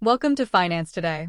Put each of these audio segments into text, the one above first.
Welcome to Finance Today.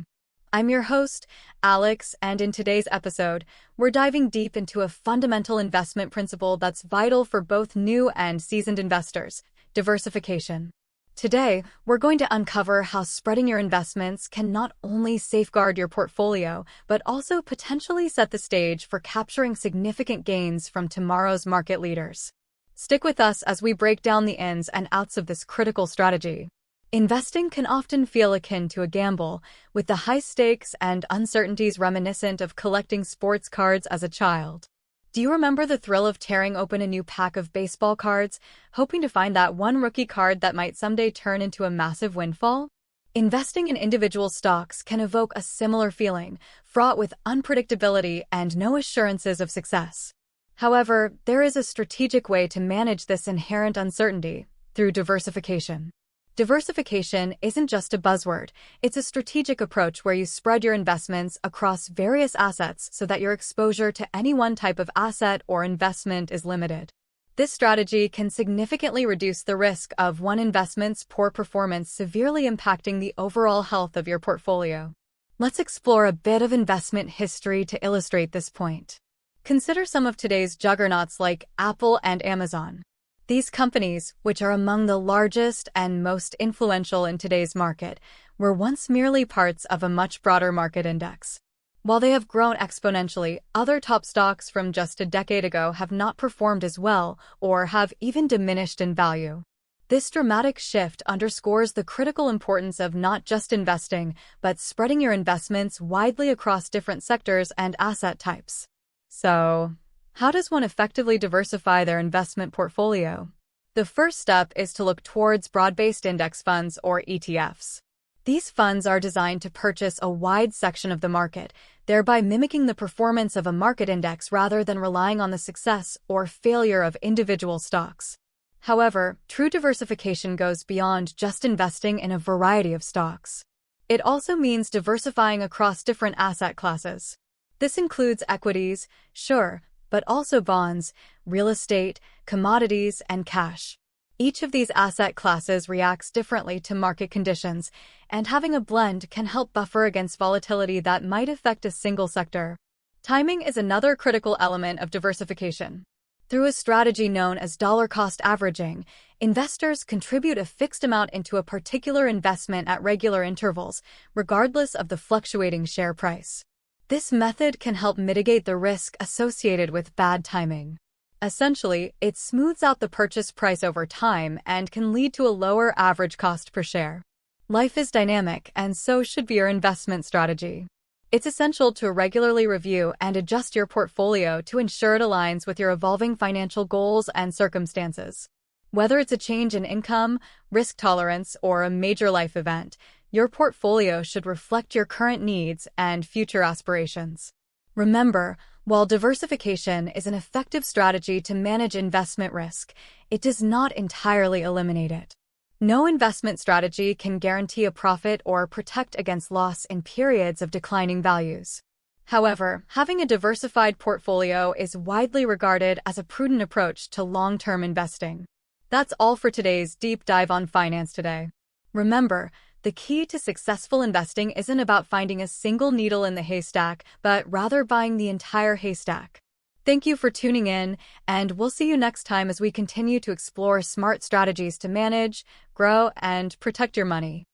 I'm your host, Alex, and in today's episode, we're diving deep into a fundamental investment principle that's vital for both new and seasoned investors: diversification. Today, we're going to uncover how spreading your investments can not only safeguard your portfolio, but also potentially set the stage for capturing significant gains from tomorrow's market leaders. Stick with us as we break down the ins and outs of this critical strategy. Investing can often feel akin to a gamble, with the high stakes and uncertainties reminiscent of collecting sports cards as a child. Do you remember the thrill of tearing open a new pack of baseball cards, hoping to find that one rookie card that might someday turn into a massive windfall? Investing in individual stocks can evoke a similar feeling, fraught with unpredictability and no assurances of success. However, there is a strategic way to manage this inherent uncertainty: through diversification. Diversification isn't just a buzzword, it's a strategic approach where you spread your investments across various assets so that your exposure to any one type of asset or investment is limited. This strategy can significantly reduce the risk of one investment's poor performance severely impacting the overall health of your portfolio. Let's explore a bit of investment history to illustrate this point. Consider some of today's juggernauts like Apple and Amazon. These companies, which are among the largest and most influential in today's market, were once merely parts of a much broader market index. While they have grown exponentially, other top stocks from just a decade ago have not performed as well or have even diminished in value. This dramatic shift underscores the critical importance of not just investing, but spreading your investments widely across different sectors and asset types. So, how does one effectively diversify their investment portfolio? The first step is to look towards broad-based index funds, or ETFs. These funds are designed to purchase a wide section of the market, thereby mimicking the performance of a market index rather than relying on the success or failure of individual stocks. However, true diversification goes beyond just investing in a variety of stocks. It also means diversifying across different asset classes. This includes equities, sure, but also bonds, real estate, commodities, and cash. Each of these asset classes reacts differently to market conditions, and having a blend can help buffer against volatility that might affect a single sector. Timing is another critical element of diversification. Through a strategy known as dollar-cost averaging, investors contribute a fixed amount into a particular investment at regular intervals, regardless of the fluctuating share price. This method can help mitigate the risk associated with bad timing. Essentially, it smooths out the purchase price over time and can lead to a lower average cost per share. Life is dynamic, and so should be your investment strategy. It's essential to regularly review and adjust your portfolio to ensure it aligns with your evolving financial goals and circumstances. Whether it's a change in income, risk tolerance, or a major life event, your portfolio should reflect your current needs and future aspirations. Remember, while diversification is an effective strategy to manage investment risk, it does not entirely eliminate it. No investment strategy can guarantee a profit or protect against loss in periods of declining values. However, having a diversified portfolio is widely regarded as a prudent approach to long-term investing. That's all for today's deep dive on Finance Today. Remember, the key to successful investing isn't about finding a single needle in the haystack, but rather buying the entire haystack. Thank you for tuning in, and we'll see you next time as we continue to explore smart strategies to manage, grow, and protect your money.